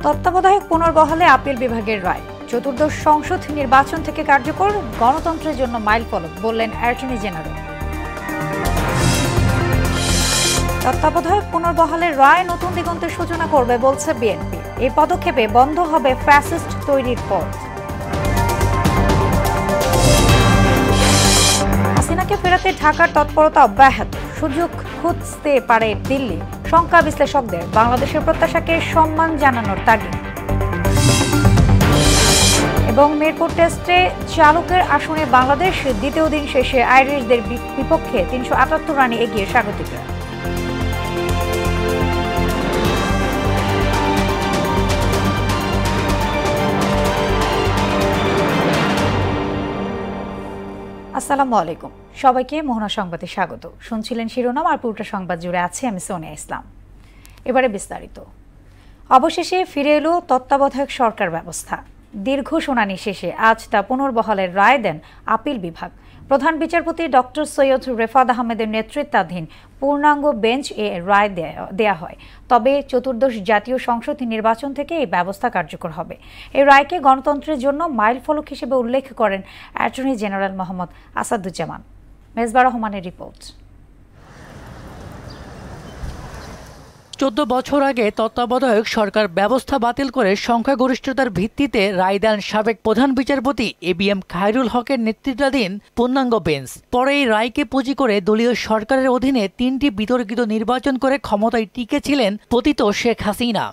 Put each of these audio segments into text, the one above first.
তত্ত্বাবধায়ক পুনর্বহালে আপিল বিভাগের রায়। চতুর্দশ সংসদ নির্বাচন থেকে কার্যকর, গণতন্ত্রের জন্য মাইলফলক বললেন অ্যাটর্নি জেনারেল। তত্ত্বাবধায়ক পুনর্বহালের রায় নতুন দিগন্তের সূচনা করবে বলছে বিএনপি। এই পদক্ষেপে বন্ধ হবে ফ্যাসিস্ট তৈরির পথ। হাসিনাকে ফেরাতে ঢাকার তৎপরতা অব্যাহত, সুযোগ খুঁজতে পারে দিল্লি। শঙ্কা বিশ্লেষকদের, বাংলাদেশের প্রত্যাশাকে সম্মান জানানোর তাগিদ। এবং মিরপুর টেস্টে চালকের আসনে বাংলাদেশ দ্বিতীয় দিন শেষে আইরিশদের বিপক্ষে ৩৭৮ রানে এগিয়ে স্বাগতিকরা। আসসালামু আলাইকুম, সবাইকে মোহনা সংবাদে স্বাগত। শুনছিলেন শিরোনাম, আর পুরোটা সংবাদ জুড়ে আছে আমি সোনিয়া ইসলাম। এবারে বিস্তারিত। অবশেষে ফিরে এলো তত্ত্বাবধায়ক সরকার ব্যবস্থা। দীর্ঘ শুনানি শেষে আজ তা পুনর্বহালের রায় দেন আপিল বিভাগ। প্রধান বিচারপতি ডক্টর সৈয়দ রেফাত আহমেদের নেতৃত্বাধীন পূর্ণাঙ্গ বেঞ্চ এ রায় দেয়া হয়। তবে চতুর্দশ জাতীয় সংসদ নির্বাচন থেকে এই ব্যবস্থা কার্যকর হবে। এই রায়কে গণতন্ত্রের জন্য মাইলফলক হিসেবে উল্লেখ করেন অ্যাটর্নি জেনারেল মোহাম্মদ আসাদুজ্জামান। মেজবা রহমানের রিপোর্ট। 14 বছর আগে তত্ত্বাবধায়ক সরকার ব্যবস্থা বাতিল করে সংখ্যাগরিষ্ঠতার ভিত্তিতে রায় দেন সাবেক প্রধান বিচারপতি এবিএম খায়রুল হকের নেতৃত্বাধীন পূর্ণাঙ্গ বেঞ্চ। পরে এই রায়কে পুঁজি করে দলীয় সরকারের অধীনে 3টি বিতর্কিত নির্বাচন করে ক্ষমতায় টিকেছিলেন পতিত শেখ হাসিনা।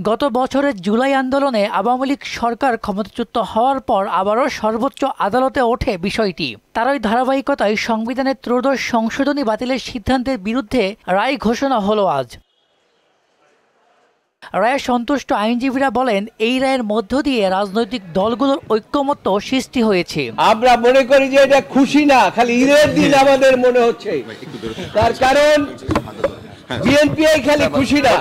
গত বছরের জুলাই আন্দোলনে আওয়ামী লীগ সরকার ক্ষমতাচ্যুত হওয়ার পর আবারও সর্বোচ্চ আদালতে ওঠে বিষয়টি। তারই ধারাবাহিকতায় সংবিধানের ত্রয়োদশ সংশোধনী বাতিলের সিদ্ধান্তের বিরুদ্ধে রায় ঘোষণা হলো আজ। রায়ে সন্তুষ্ট আইনজীবীরা বলেন, এই রায়ের মধ্য দিয়ে রাজনৈতিক দলগুলোর ঐক্যমত্য সৃষ্টি হয়েছে। আমরা মনে করি যে এটা খুশি না, খালি ঈদের দিন আমাদের মনে হচ্ছে। তার কারণ বিএনপি খালি খুশি না,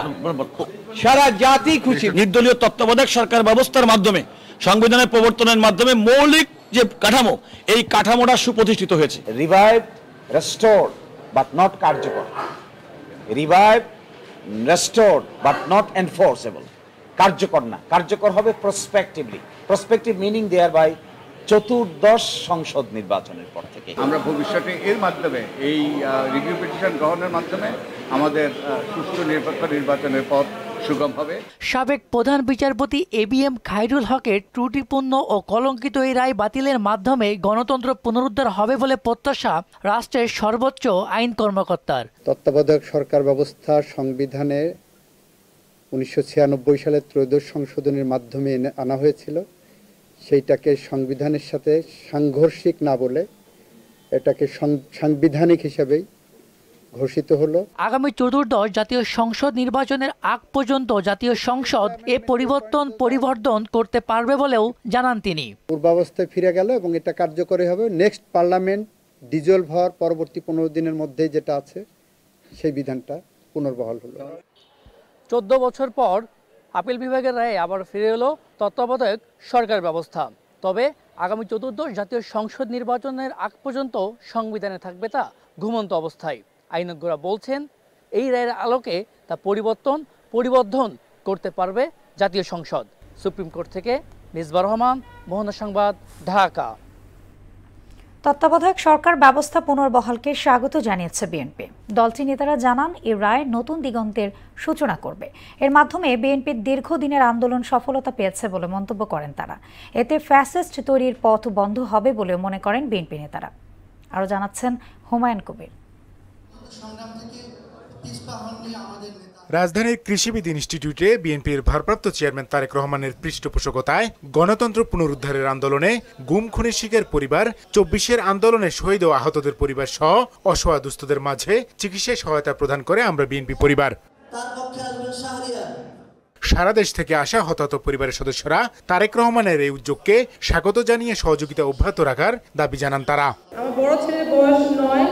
সারা জাতি খুশি। নির্দলীয় তত্ত্বাবধায়ক সরকার ব্যবস্থার মাধ্যমে সংবিধানের প্রবর্তনের মাধ্যমে মৌলিক যে কাঠামো, এই কাঠামোটা সুপ্রতিষ্ঠিত হয়েছে। রিভাইভ, রেস্টোরড বাট নট কার্যকর। Revive, restored but not enforceable. কার্যকর না, কার্যকর হবে prospectively. Prospective meaning thereby চতুর্দশ সংসদ নির্বাচনের পর থেকে। আমরা ভবিষ্যতে এর মাধ্যমে এই রিভিউ পিটিশন গ্রহণের মাধ্যমে আমাদের সুষ্ঠু নিরপেক্ষ নির্বাচনের পথ সুগম হবে। সাবেক প্রধান বিচারপতি এবিএম খায়রুল হকের ত্রুটিপূর্ণ ও কলঙ্কিত এই রায় বাতিলের মাধ্যমে গণতন্ত্র পুনরুদ্ধার হবে বলে প্রত্যাশা রাষ্ট্রের সর্বোচ্চ আইন কর্মকর্তার। তত্ত্বাবধায়ক সরকার ব্যবস্থা সংবিধানে 1996 সালে ত্রয়োদশ সংশোধনের মাধ্যমে আনা হয়েছিল। সেইটাকে সংবিধানের সাথে সাংঘর্ষিক না বলে এটাকে সাংবিধানিক হিসেবেই ঘোষিত হলো। আগামী চতুর্দশ জাতীয় সংসদ নির্বাচনের আগ পর্যন্ত জাতীয় সংসদ এ পরিবর্তন করতে পারবে বলেও জানান তিনি। পূর্বাবস্থায় ফিরে গেল এবং এটা কার্যকরী হবে নেক্সট পার্লামেন্ট ডিজলভ হওয়ার পরবর্তী 15 দিনের মধ্যে যেটা আছে সেই বিধানটা পুনর্বহাল হলো। 14 বছর পর আপিল বিভাগের রায়ে আবার ফিরে এলো তত্ত্বাবধায়ক সরকার ব্যবস্থা। তবে আগামী চতুর্দশ জাতীয় সংসদ নির্বাচনের আগ পর্যন্ত সংবিধানে থাকবে তা ঘুমন্ত অবস্থায়। আইনজ্ঞরা বলছেন, এই রায়ের আলোকে তা পরিবর্ধন করতে পারবে জাতীয় সংসদ। সুপ্রিম কোর্ট থেকে মেজবা রহমান, মোহনা সংবাদ, ঢাকা। তত্ত্বাবধায়ক সরকার ব্যবস্থা পুনর্বহালকে স্বাগত জানিয়েছে বিএনপি। দলটির নেতারা জানান, এই রায় নতুন দিগন্তের সূচনা করবে। এর মাধ্যমে বিএনপির দীর্ঘদিনের আন্দোলন সফলতা পেয়েছে বলে মন্তব্য করেন তারা। এতে ফ্যাসিস্ট তৈরির পথ বন্ধ হবে বলেও মনে করেন বিএনপি নেতারা। আরও জানাচ্ছেন হুমায়ুন কবির। রাজধানীর কৃষিবিদ ইনস্টিটিউটে বিএনপির ভারপ্রাপ্ত চেয়ারম্যান তারেক রহমানের পৃষ্ঠপোষকতায় গণতন্ত্র পুনরুদ্ধারের আন্দোলনে গুম খুনের শিকার পরিবার, 24-এর আন্দোলনে শহীদ ও আহতদের পরিবার সহ অসহায় দুস্থদের মাঝে চিকিৎসায় সহায়তা প্রদান করে আমরা বিএনপি পরিবার। সারা দেশ থেকে আসা হতাহত পরিবারের সদস্যরা তারেক রহমানের এই উদ্যোগকে স্বাগত জানিয়ে সহযোগিতা অব্যাহত রাখার দাবি জানান তারা। আমার বড় ছেলের বয়স 9,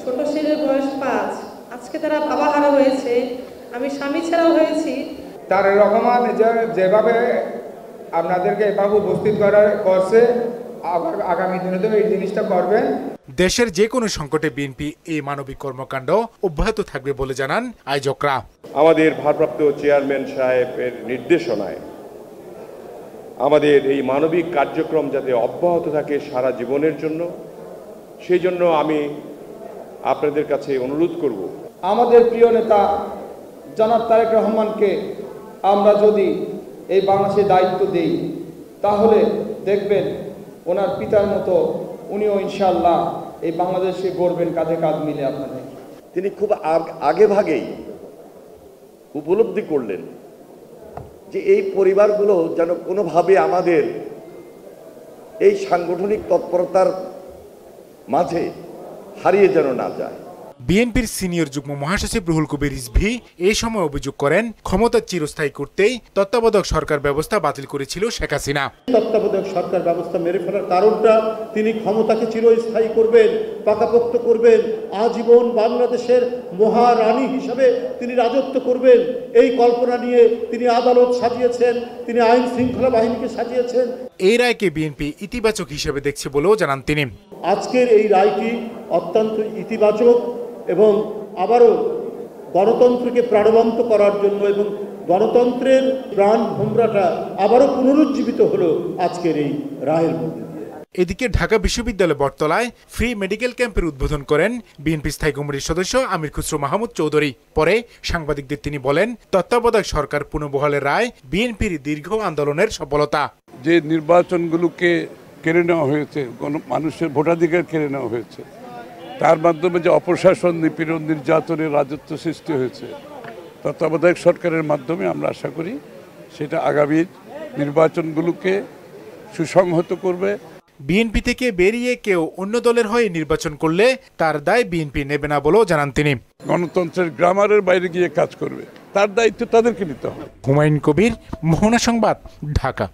ছোট ছেলের বয়স 5। আজকে তারা বাবা হারা হয়েছে, আমি স্বামী ছাড়াও হয়েছি। তারেক রহমান যেভাবে আপনাদেরকে এভাবে উপস্থিত করছে, আগামী দিনে তো এই জিনিসটা করবেন। দেশের যে কোনো সংকটে বিএনপি এই মানবিক কর্মকাণ্ড অব্যাহত থাকবে বলে জানান আয়োজকরা। আমাদের ভারপ্রাপ্ত চেয়ারম্যান সাহেবের নির্দেশনায় আমাদের এই মানবিক কার্যক্রম যাতে অব্যাহত থাকে সারা জীবনের জন্য, সেই জন্য আমি আপনাদের কাছে অনুরোধ করব, আমাদের প্রিয় নেতা জনাব তারেক রহমানকে আমরা যদি এই বাংলাদেশের দায়িত্ব দেই, তাহলে দেখবেন ওনার পিতার মতো উনিও ইনশাআল্লাহ এই বাংলাদেশে গড়বেন কাঁধে কাঁধ মিলে আপনাদের। তিনি খুব আগে ভাগেই উপলব্ধি করলেন যে এই পরিবারগুলো যেন কোনোভাবে আমাদের এই সাংগঠনিক তৎপরতার মাঝে হারিয়ে যেন না যায়। বিএনপির সিনিয়র যুগ্ম মহাসচিব রুহুল কবির রিজভী এই সময় অভিযোগ করেন, ক্ষমতা চিরস্থায়ী করতেই তত্ত্বাবধায়ক সরকার ব্যবস্থা বাতিল করেছিল শেখ হাসিনা। তত্ত্বাবধায়ক সরকার ব্যবস্থা মেরে ফেলার কারণটা তিনি ক্ষমতাকে চিরস্থায়ী করবেন, পাকাপোক্ত করবেন, আজীবন বাংলাদেশের মহারানী হিসাবে তিনি রাজত্ব করবেন, এই কল্পনা নিয়ে তিনি আদালত সাজিয়েছেন, তিনি আইন শৃঙ্খলা বাহিনীকে সাজিয়েছেন। এই রায়কে বিএনপি ইতিবাচক হিসেবে দেখছে বলেও জানান তিনি। আজকের এই রায়টি অত্যন্ত ইতিবাচক এবং আবারও গণতন্ত্রকে প্রাণবন্ত করার জন্য এবং গণতন্ত্রের প্রাণ ভোমরাটা আবারও পুনরুজ্জীবিত হলো আজকের এই রায়ের মধ্যে। এদিকে ঢাকা বিশ্ববিদ্যালয় বটতলায় ফ্রি মেডিকেল ক্যাম্পের উদ্বোধন করেন বিএনপি স্থায়ী কমিটির সদস্য আমির খুসরো মাহমুদ চৌধুরী। পরে সাংবাদিকদের তিনি বলেন, তত্ত্বাবধায়ক সরকার পুনর্বহালের রায় বিএনপির দীর্ঘ আন্দোলনের সফলতা। যে নির্বাচনগুলোকে কেড়ে নেওয়া হয়েছে, মানুষের ভোটাধিকার কেড়ে নেওয়া হয়েছে, তার মাধ্যমে যে অপশাসন, নিপীড়ন, নির্যাতনের রাজত্ব সৃষ্টি হয়েছে, তত্ত্বাবধায়ক সরকারের মাধ্যমে আমরা আশা করি সেটা আগামী নির্বাচনগুলোকে সুসংহত করবে। বিএনপি থেকে বেরিয়ে কেউ অন্য দলের হয়ে নির্বাচন করলে তার দায় বিএনপি নেবে না বলেও জানান তিনি। গণতন্ত্রের গ্রামারের বাইরে গিয়ে কাজ করবে, তার দায়িত্ব তাদেরকে নিতে হবে। হুমায়ুন কবির, মোহনা সংবাদ, ঢাকা।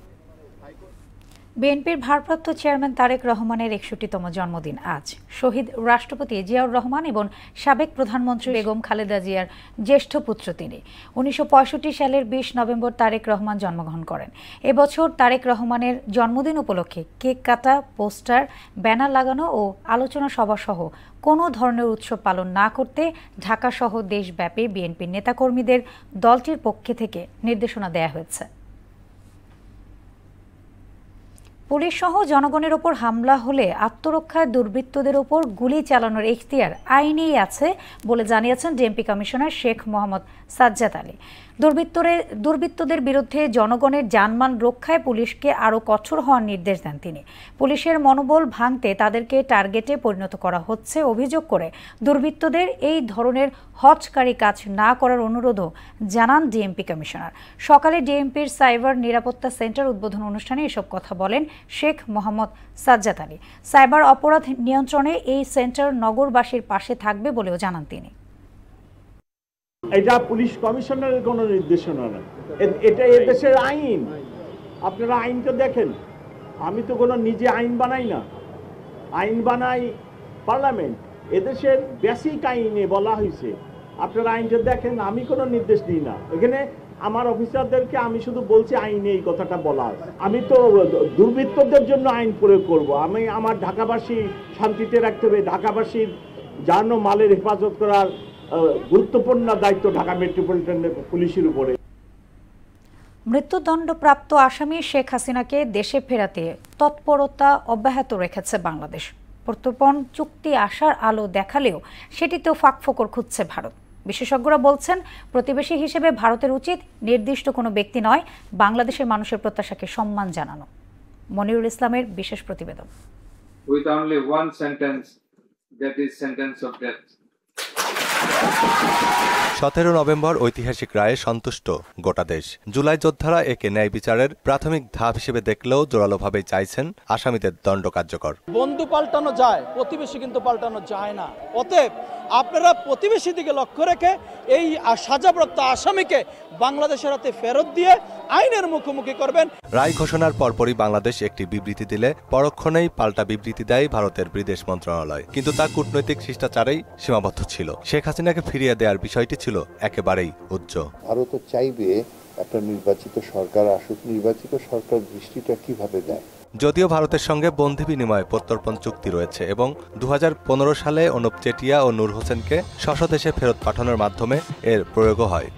বিএনপির ভারপ্রাপ্ত চেয়ারম্যান তারেক রহমানের ৬১তম জন্মদিন আজ। শহীদ রাষ্ট্রপতি জিয়াউর রহমান এবং সাবেক প্রধানমন্ত্রী বেগম খালেদা জিয়ার জ্যেষ্ঠ পুত্র তিনি। ১৯৬৫ সালের ২০ নভেম্বর তারেক রহমান জন্মগ্রহণ করেন। এবছর তারেক রহমানের জন্মদিন উপলক্ষে কেক কাটা, পোস্টার, ব্যানার লাগানো ও আলোচনা সভা সহ কোনো ধরনের উৎসব পালন না করতে ঢাকাসহ দেশব্যাপী বিএনপির নেতাকর্মীদের দলটির পক্ষ থেকে নির্দেশনা দেয়া হয়েছে। পুলিশ সহ জনগণের ওপর হামলা হলে আত্মরক্ষায় দুর্বৃত্তদের ওপর গুলি চালানোর এখতিয়ার আইনেই আছে বলে জানিয়েছেন ডিএমপি কমিশনার শেখ মোহাম্মদ সাজ্জাদ আলী। দুর্বৃত্তদের বিরুদ্ধে জনগণের জানমাল রক্ষায় পুলিশকে আরও কঠোর হওয়ার নির্দেশ দেন তিনি। পুলিশের মনোবল ভাঙতে তাদেরকে টার্গেটে পরিণত করা হচ্ছে অভিযোগ করে দুর্বৃত্তদের এই ধরনের হঠকারী কাজ না করার অনুরোধও জানান ডিএমপি কমিশনার। সকালে ডিএমপির সাইবার নিরাপত্তা সেন্টার উদ্বোধন অনুষ্ঠানে এসব কথা বলেন শেখ মোহাম্মদ সাজ্জাদ আলী। সাইবার অপরাধ নিয়ন্ত্রণে এই সেন্টার নগরবাসীর পাশে থাকবে বলেও জানান তিনি। এটা পুলিশ কমিশনারের কোনো নির্দেশনা না, এটা এদেশের আইন। আপনারা আইনটা দেখেন, আমি তো কোনো নিজে আইন বানাই না, আইন বানাই পার্লামেন্ট। এদেশের বেসিক আইনে বলা হয়েছে, আপনারা আইনটা দেখেন, আমি কোনো নির্দেশ দিই না। এখানে আমার অফিসারদেরকে আমি শুধু বলছি আইনে এই কথাটা বলা আছে। আমি তো দুর্বৃত্তদের জন্য আইন প্রয়োগ করব। আমি আমার ঢাকাবাসী শান্তিতে রাখতে হবে, ঢাকাবাসীর জান ও মালের হেফাজত করার গুরুত্বপূর্ণ দায়িত্ব ঢাকা মেট্রোপলিটন পুলিশের উপরে। মৃত্যুদণ্ডপ্রাপ্ত আসামি শেখ হাসিনাকে দেশে ফেরাতে তৎপরতা অব্যাহত রেখেছে বাংলাদেশ। প্রত্যর্পণ চুক্তি আসার আলো দেখালেও সেটিতেও ফাঁকফোকর খুঁজছে ভারত। বিশেষজ্ঞরা বলছেন, প্রতিবেশী হিসেবে ভারতের উচিত নির্দিষ্ট কোনো ব্যক্তি নয়, বাংলাদেশের মানুষের প্রত্যাশাকে সম্মান জানানো। মনিরুল ইসলামের বিশেষ প্রতিবেদন। With only one sentence, that is sentence of death. 17 November ঐতিহাসিক রায়ে সন্তুষ্ট গোটা দেশ। জুলাই যোদ্ধারা একে ন্যায় বিচারের প্রাথমিক ধাপ হিসেবে দেখলেও জোরালোভাবেই চাইছেন আসামিদের দণ্ড কার্যকর। বন্ধু পাল্টানো যায়, প্রতিবেশী কিন্তু পাল্টানো যায় না। অতএব আপনারা প্রতিবেশী দিকে লক্ষ্য রেখে এই সাজাপ্রাপ্ত আসামিকে বাংলাদেশের হাতে ফেরত দিয়ে আইনের মুখোমুখি করবেন। রায় ঘোষণার পরপরই বাংলাদেশ একটি বিবৃতি দিলে পরক্ষণেই পাল্টা বিবৃতি দেয় ভারতের বিদেশ মন্ত্রণালয়। কিন্তু তা কূটনৈতিক শিষ্টাচারেই সীমাবদ্ধ ছিল। শেখ হাসিনাকে ফিরিয়ে দেওয়ার বিষয়টি ছিল একেবারেই উচ্চ। ভারত চাইবে একটা নির্বাচিত সরকার আসুক, নির্বাচিত সরকার দৃষ্টিটা কিভাবে দেয়। যদিও ভারতের সঙ্গে বন্দি বিনিময় প্রত্যর্পণ চুক্তি রয়েছে এবং 2015 সালে অনুপ চেটিয়া ও নূর হোসেনকে স্বদেশে ফেরত পাঠানোর মাধ্যমে এর প্রয়োগও হয়।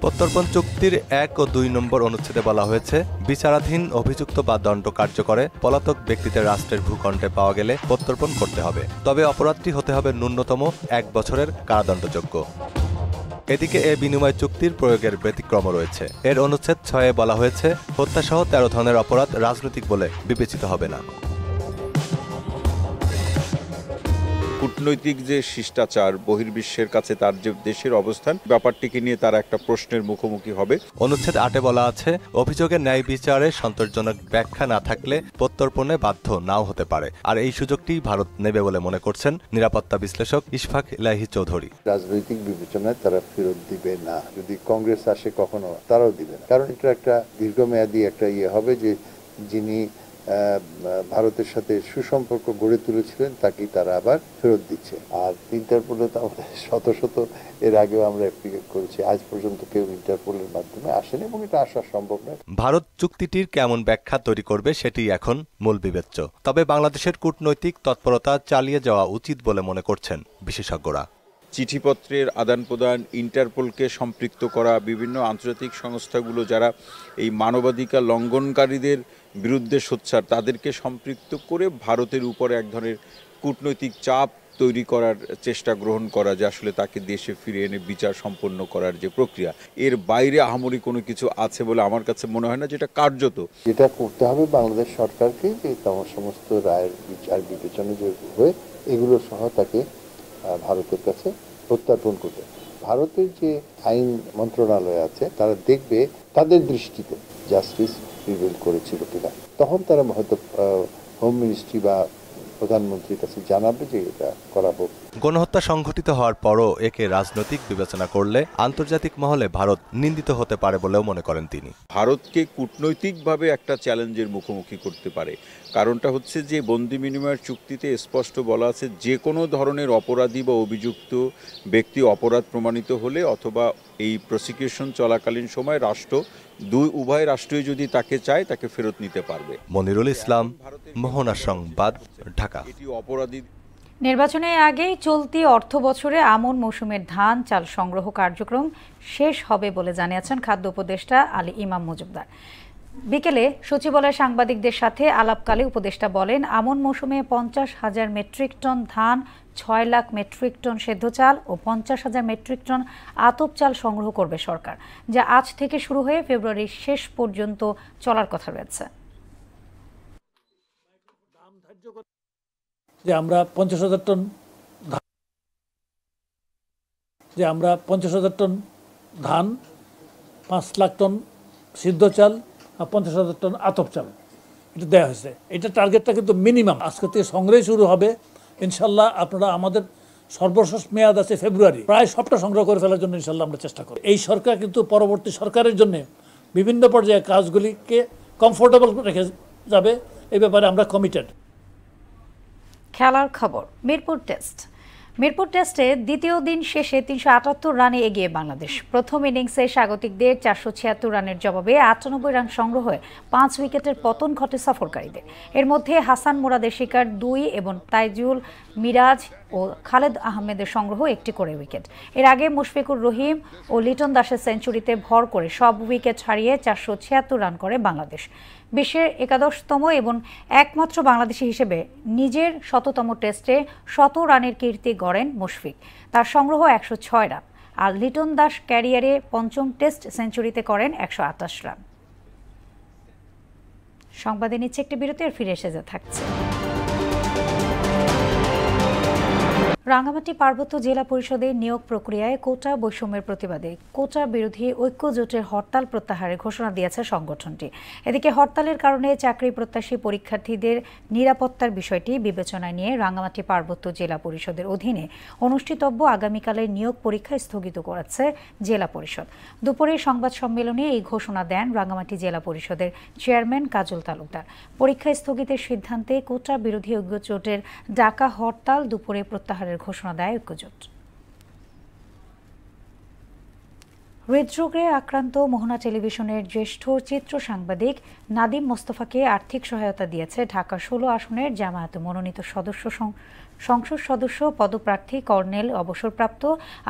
প্রত্যর্পণ চুক্তির 1 ও 2 নম্বর অনুচ্ছেদে বলা হয়েছে, বিচারাধীন অভিযুক্ত বা দণ্ড কার্যকরে পলাতক ব্যক্তিদের রাষ্ট্রের ভূখণ্ডে পাওয়া গেলে প্রত্যর্পণ করতে হবে, তবে অপরাধটি হতে হবে ন্যূনতম 1 বছরের কারাদণ্ডযোগ্য। এদিকে এ বিনিময় চুক্তির প্রয়োগের ব্যতিক্রমও রয়েছে। এর অনুচ্ছেদ 6-এ বলা হয়েছে, হত্যাসহ 13 ধরনের অপরাধ রাজনৈতিক বলে বিবেচিত হবে না। কূটনৈতিক যে শিষ্টাচার, বহির্বিশ্বের কাছে তার যে দেশের অবস্থান, ব্যাপারটিকে নিয়ে তারা একটা প্রশ্নের মুখোমুখি হবে। অনুচ্ছেদ 8-এ বলা আছে, অভিযোগের ন্যায় বিচারে সন্তোষজনক ব্যাখ্যা না থাকলে প্রত্যর্পণে বাধ্য নাও হতে পারে। আর এই সুযোগটি ভারত নেবে বলে মনে করছেন নিরাপত্তা বিশ্লেষক ইশফাক ইলাহি চৌধুরী। রাজনৈতিক বিবেচনায় তারা ফেরত দিবে না। যদি কংগ্রেস আসে কখনো, তারাও দিবে না, কারণ এটা একটা দীর্ঘমেয়াদী একটা হবে যে যিনি ভারতের সাথে সুসম্পর্ক গড়ে তুলেছিলেন তাকেই তারা আবার ফেরত দিচ্ছে। আর ইন্টারপোলে তো আমাদের শত শত এর আগেও আমরা অ্যাপ্লিকেট করেছি, আজ পর্যন্ত কেউ ইন্টারপোলের মাধ্যমে আসেনি এবং এটা আসা সম্ভব নয়। ভারত চুক্তিটির কেমন ব্যাখ্যা তৈরি করবে সেটি এখন মূল বিবেচ্য। তবে বাংলাদেশের কূটনৈতিক তৎপরতা চালিয়ে যাওয়া উচিত বলে মনে করছেন বিশেষজ্ঞরা। চিঠিপত্রের আদান প্রদান, ইন্টারপোলকে সম্পৃক্ত করা, বিভিন্ন আন্তর্জাতিক সংস্থাগুলো যারা এই মানবাধিকার লঙ্ঘনকারীদের বিরুদ্ধে সোচ্চার, তাদেরকে সম্পৃক্ত করে ভারতের উপরে এক ধরনের কূটনৈতিক চাপ তৈরি করার চেষ্টা গ্রহণ করা, যে আসলে তাকে দেশে ফিরে এনে বিচার সম্পন্ন করার যে প্রক্রিয়া, এর বাইরে আহামরি কোনো কিছু আছে বলে আমার কাছে মনে হয় না। যেটা কার্যত যেটা করতে হবে বাংলাদেশ সরকারকে, যে তোমার সমস্ত রায়ের বিচার বিবেচনা যে হয়ে এগুলো সহ তাকে ভারতের কাছে প্রত্যর্পণ করতে। ভারতের যে আইন মন্ত্রণালয় আছে তারা দেখবে তাদের দৃষ্টিতে জাস্টিস প্রিভেল করেছিল কিনা, তখন তারা হয়তো হোম মিনিস্ট্রি বা প্রধানমন্ত্রীর কাছে জানাবে যে এটা করা হোক। গণহত্যা সংঘটিত হওয়ার পরও একে রাজনৈতিক বিবেচনা করলে আন্তর্জাতিক মহলে ভারত নিন্দিত হতে পারে বলেও মনে করেন তিনি। ভারতকে কূটনৈতিকভাবে একটা চ্যালেঞ্জের মুখোমুখি করতে পারে। কারণটা হচ্ছে যে বন্দি বিনিময়ের চুক্তিতে স্পষ্ট বলা আছে, যে কোনো ধরনের অপরাধী বা অভিযুক্ত ব্যক্তি অপরাধ প্রমাণিত হলে অথবা এই প্রসিকিউশন চলাকালীন সময় রাষ্ট্র উভয় রাষ্ট্রই যদি তাকে চায় তাকে ফেরত নিতে পারবে। মনিরুল ইসলাম, মোহনা সংবাদ, ঢাকা। নির্বাচনের আগেই চলতি অর্থ বছরে আমন মৌসুমের ধান চাল সংগ্রহ কার্যক্রম শেষ হবে বলে জানিয়েছেন খাদ্য উপদেষ্টা আলী ইমাম মজুমদার। বিকেলে সচিবালয়ে সাংবাদিকদের সাথে আলাপকালে উপদেষ্টা বলেন, আমন মৌসুমে 50,000 মেট্রিক টন ধান, 6 লাখ মেট্রিক টন সেদ্ধ চাল ও 50,000 মেট্রিক টন আতপ চাল সংগ্রহ করবে সরকার, যা আজ থেকে শুরু হয়ে ফেব্রুয়ারির শেষ পর্যন্ত চলার কথা রয়েছে। যে আমরা 50,000 টন ধান, 5 লাখ টন সিদ্ধ চাল আর 50,000 টন আতপ চাল এটা দেওয়া হয়েছে। এটা টার্গেটটা কিন্তু মিনিমাম। আজকে থেকে সংগ্রহ শুরু হবে ইনশাল্লাহ। আপনারা আমাদের সর্বশেষ মেয়াদ আছে ফেব্রুয়ারি, প্রায় সবটা সংগ্রহ করে ফেলার জন্য ইনশাল্লাহ আমরা চেষ্টা করি। এই সরকার কিন্তু পরবর্তী সরকারের জন্য বিভিন্ন পর্যায়ে কাজগুলিকে কমফোর্টেবল রেখে যাবে, এই ব্যাপারে আমরা কমিটেড। খেলার খবর। মিরপুর টেস্টে দ্বিতীয় দিন শেষে 378 রানে এগিয়ে বাংলাদেশ। প্রথম ইনিংসে স্বাগতিকদের 476 রানের জবাবে 98 রান সংগ্রহে 5 উইকেটের পতন ঘটে সফরকারীদের। এর মধ্যে হাসান মুরাদের শিকার 2 এবং তাইজুল, মিরাজ ও খালেদ আহমেদের সংগ্রহ 1টি করে উইকেট। এর আগে মুশফিকুর রহিম ও লিটন দাসের সেঞ্চুরিতে ভর করে সব উইকেট হারিয়ে 476 রান করে বাংলাদেশ। বিশ্বের 11তম এবং একমাত্র বাংলাদেশি হিসেবে নিজের 100তম টেস্টে 100 রানের কীর্তি গড়েন মুশফিক। তার সংগ্রহ 106 রান। আর লিটন দাস ক্যারিয়ারে 5ম টেস্ট সেঞ্চুরিতে করেন 128 রান। সংবাদে নিচ্ছে একটি বিরতি, আর ফিরে এসে থাকছে। রাঙ্গামাটি পার্বত্য জেলা পরিষদের নিয়োগ প্রক্রিয়ায় কোটা বৈষম্যের প্রতিবাদে কোটা বিরোধী ঐক্য জোটের হরতাল প্রত্যাহারের ঘোষণা দিয়েছে সংগঠনটি। এদিকে হরতালের কারণে চাকরি প্রত্যাশী পরীক্ষার্থীদের নিরাপত্তার বিষয়টি বিবেচনায় নিয়ে রাঙ্গামাটি পার্বত্য জেলা পরিষদের অধীনে অনুষ্ঠিতব্য আগামীকালের নিয়োগ পরীক্ষা স্থগিত করেছে জেলা পরিষদ। দুপুরে সংবাদ সম্মেলনে এই ঘোষণা দেন রাঙ্গামাটি জেলা পরিষদের চেয়ারম্যান কাজল তালুকদার। পরীক্ষা স্থগিতের সিদ্ধান্তে কোটা বিরোধী ঐক্য জোটের ডাকা হরতাল দুপুরে প্রত্যাহারের ঘোষণা দেয় ঐক্যজোট। হৃদরোগে আক্রান্ত মোহনা টেলিভিশনের জ্যেষ্ঠ চিত্র সাংবাদিক নাদিম মোস্তফাকে আর্থিক সহায়তা দিয়েছে ঢাকা ১৬ আসনের জামায়াতে মনোনীত সংসদ সদস্য পদপ্রার্থী কর্নেল অবসরপ্রাপ্ত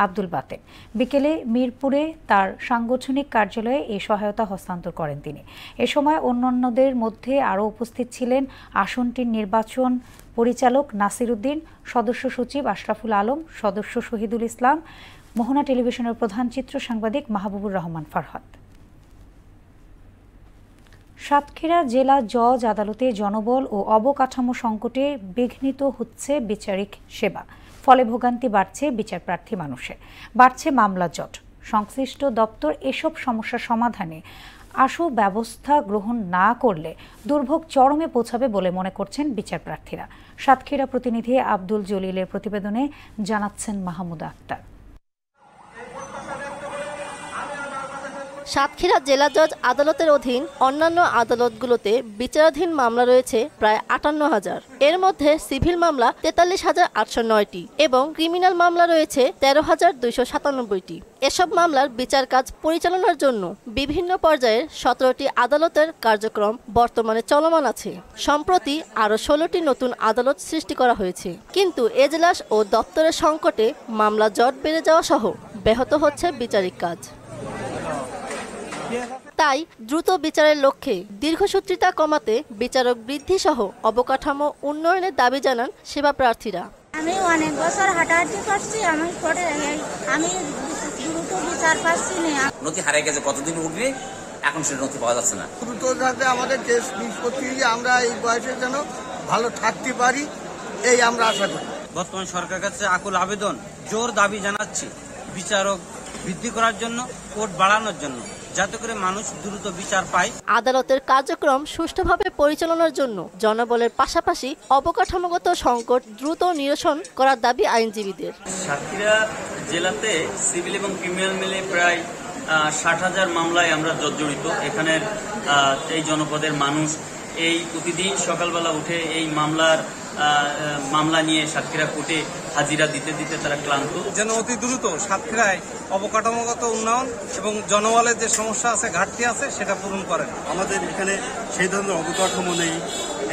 আব্দুল বাতেন। বিকেলে মিরপুরে তার সাংগঠনিক কার্যালয়ে এই সহায়তা হস্তান্তর করেন তিনি। এ সময় অন্যান্যদের মধ্যে আরও উপস্থিত ছিলেন আসনটির নির্বাচন পরিচালক নাসির উদ্দিন, সদস্য সচিব আশরাফুল আলম, সদস্য শহীদুল ইসলাম, মোহনা টেলিভিশনের প্রধান চিত্র সাংবাদিক মাহবুবুর রহমান ফরহাদ। সাতক্ষীরা জেলা জজ আদালতে জনবল ও অবকাঠামো সংকটে বিঘ্নিত হচ্ছে বিচারিক সেবা। ফলে ভোগান্তি বাড়ছে বিচার প্রার্থী মানুষের, বাড়ছে মামলা জট। সংশ্লিষ্ট দপ্তর এসব সমস্যা সমাধানে আশু ব্যবস্থা গ্রহণ না করলে দুর্ভোগ চরমে পৌঁছাবে বলে মনে করছেন বিচার প্রার্থীরা। সাতক্ষীরা প্রতিনিধি আব্দুল জলিলের প্রতিবেদনে জানাচ্ছেন মাহমুদা আক্তার। সাতক্ষীরা জেলা জজ আদালতের অধীন অন্যান্য আদালতগুলোতে বিচারাধীন মামলা রয়েছে প্রায় ৫৮,০০০। এর মধ্যে সিভিল মামলা ৪৩,৮০৯টি এবং ক্রিমিনাল মামলা রয়েছে ১৩,২৯৭টি। এসব মামলার বিচার কাজ পরিচালনার জন্য বিভিন্ন পর্যায়ের ১৭টি আদালতের কার্যক্রম বর্তমানে চলমান আছে। সম্প্রতি আরও ১৬টি নতুন আদালত সৃষ্টি করা হয়েছে, কিন্তু এজলাস ও দপ্তরের সংকটে মামলা জট বেড়ে যাওয়া সহ ব্যাহত হচ্ছে বিচারিক কাজ। তাই দ্রুত বিচারের লক্ষ্যে দীর্ঘসূত্রিতা কমাতে বিচারক বৃদ্ধি সহ অবকাঠামো উন্নয়নের দাবি জানান সেবা প্রার্থীরা। আমি অনেক বছর হাঁটাহাঁটি করছি, আমি দ্রুত বিচার পাচ্ছি না। নথি হারিয়ে গেছে, কতদিন উঠবে এখন সেটা নথি পাওয়া যাচ্ছে না। দ্রুত যাতে আমাদের দেশ নিষ্পত্তি আমরা এই বয়সে যেন ভালো থাকতে পারি, এই আমরা আশা করি। বর্তমান সরকারের কাছে আকুল আবেদন, জোর দাবি জানাচ্ছি বিচারক বৃদ্ধি করার জন্য, কোর্ট বাড়ানোর জন্য, যাতে করে মানুষ দ্রুত বিচার পায়। আদালতের কার্যক্রম সুষ্ঠুভাবে পরিচালনার জন্য জনবলের পাশাপাশি অবকাঠামোগত সংকট দ্রুত নিরসন করার দাবি আইনজীবীদের। সাতক্ষীরা জেলাতে সিভিল এবং ক্রিমিনাল মিলে প্রায় ৬০,০০০ মামলায় আমরা জড়িত। এখানের এই জনপদের মানুষ এই প্রতিদিন সকালবেলা উঠে এই মামলা নিয়ে সাতক্ষীরা কোর্টে হাজিরা দিতে দিতে তারা ক্লান্ত। যেন অতি দ্রুত সাতক্ষীরায় অবকাঠামোগত উন্নয়ন এবং জনবলের যে সমস্যা আছে, ঘাটতি আছে, সেটা পূরণ করেন। আমাদের এখানে সেই ধরনের অবকাঠামো নেই,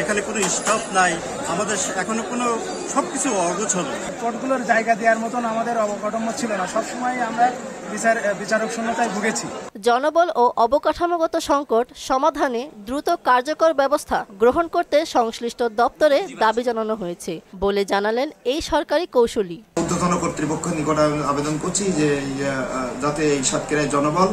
এখানে কোনো স্টাফ নাই, আমাদের এখনো কোনো সবকিছু অগোছালো। কোর্টগুলোর জায়গা দেওয়ার মতন আমাদের অবকাঠামো ছিল না, সবসময় আমরা বিচারক শূন্যতায় ভুগেছি। জনবল ও অবকাঠামোগত সংকট সমাধানে দ্রুত কার্যকর ব্যবস্থা গ্রহণ করতে সংশ্লিষ্ট দপ্তরে দাবি জানানো হয়েছে বলে জানালেন এই সরকারি কৌশলী। ঊর্ধ্বতন কর্তৃপক্ষের নিকট আবেদন করছি যে যাতে এই সাতক্ষীরায় জনবল,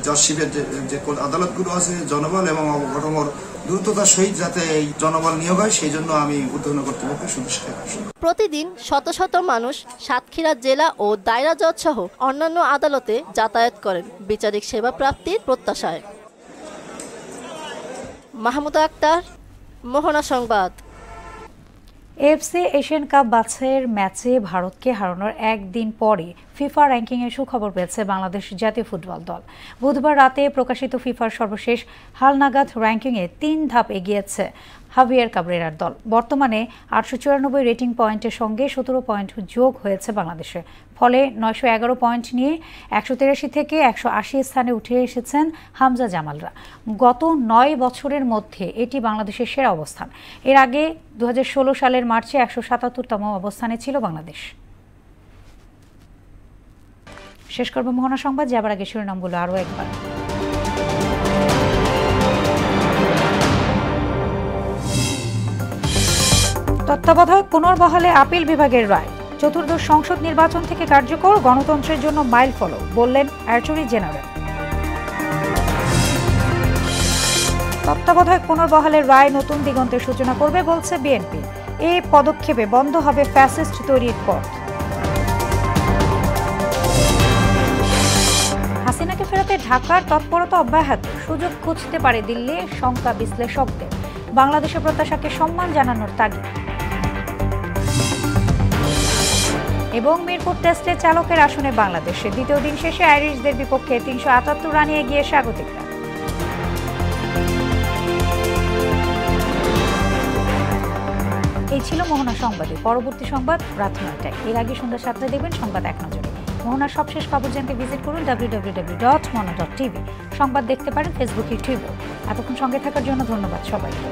জজশিপের যে আদালতগুলো আছে, জনবল এবং অবকাঠামোর দ্রুততার সহিত যাতে এই জনবল নিয়োগ হয়, সেই জন্য আমি ঊর্ধ্বতন কর্তৃপক্ষের সুদৃষ্টি আকর্ষণ। প্রতিদিন শত শত মানুষ সাতক্ষীরা জেলা ও দায়রা জজ সহ অন্যান্য আদালতে যাতায়াত করেন বিচারিক সেবা প্রাপ্তির প্রত্যাশায়। মাহমুদা আক্তার, মোহনা সংবাদ। এএফসি এশিয়ান কাপ বাছাইয়ের ম্যাচে ভারতকে হারানোর একদিন পরে ফিফা র্যাঙ্কিংয়ের সুখবর পেয়েছে বাংলাদেশ জাতীয় ফুটবল দল। বুধবার রাতে প্রকাশিত ফিফার সর্বশেষ হালনাগাদ র্যাঙ্কিংয়ে ৩ ধাপ এগিয়েছে হাভিয়ার কাবরেরার দল। বর্তমানে ৮৯৪ রেটিং পয়েন্টের সঙ্গে ১৭ পয়েন্ট যোগ হয়েছে বাংলাদেশে। ফলে ৯১১ পয়েন্ট নিয়ে ১৮৩ থেকে ১৮০ স্থানে উঠে এসেছেন হামজা জামালরা। গত ৯ বছরের মধ্যে এটি বাংলাদেশের সেরা অবস্থান। এর আগে ২০১৬ সালের মার্চে ১৭৭তম অবস্থানে ছিল বাংলাদেশ। শেষ করব মোহনা সংবাদ, যাবার আগে শিরোনামগুলো আরও একবার। তত্ত্বাবধায়ক পুনর্বহালে আপিল বিভাগের রায়। চতুর্দশ সংসদ নির্বাচন থেকে কার্যকর, গণতন্ত্রের জন্য মাইল ফলক, বললেন অ্যাটর্নি জেনারেল। তত্ত্বাবধায়ক পুনর্বহালের রায় নতুন দিগন্তের সূচনা করবে বলছে বিএনপি। এই পদক্ষেপে বন্ধ হবে ফ্যাসিস্ট তৈরির পথ। হাসিনাকে ফেরাতে ঢাকার তৎপরতা অব্যাহত, সুযোগ খুঁজতে পারে দিল্লি, শঙ্কা বিশ্লেষকদের। বাংলাদেশের প্রত্যাশাকে সম্মান জানানোর তাগিদ। এবং মিরপুর টেস্টে চালকের আসনে বাংলাদেশে দ্বিতীয় দিন শেষে আইরিশদের বিপক্ষে ৩৭৮ রানে এগিয়ে স্বাগতিকরা। এই ছিল মোহনা সংবাদে। পরবর্তী সংবাদ রাত ৯টায়। এর আগে সন্ধ্যা ৭টায় দেখবেন সংবাদ এক নজরে। মোহনার সবশেষ খবর জানতে ভিজিট করুন www.mona.tv। সংবাদ দেখতে পারেন ফেসবুক, ইউটিউবে। এতক্ষণ সঙ্গে থাকার জন্য ধন্যবাদ সবাইকে।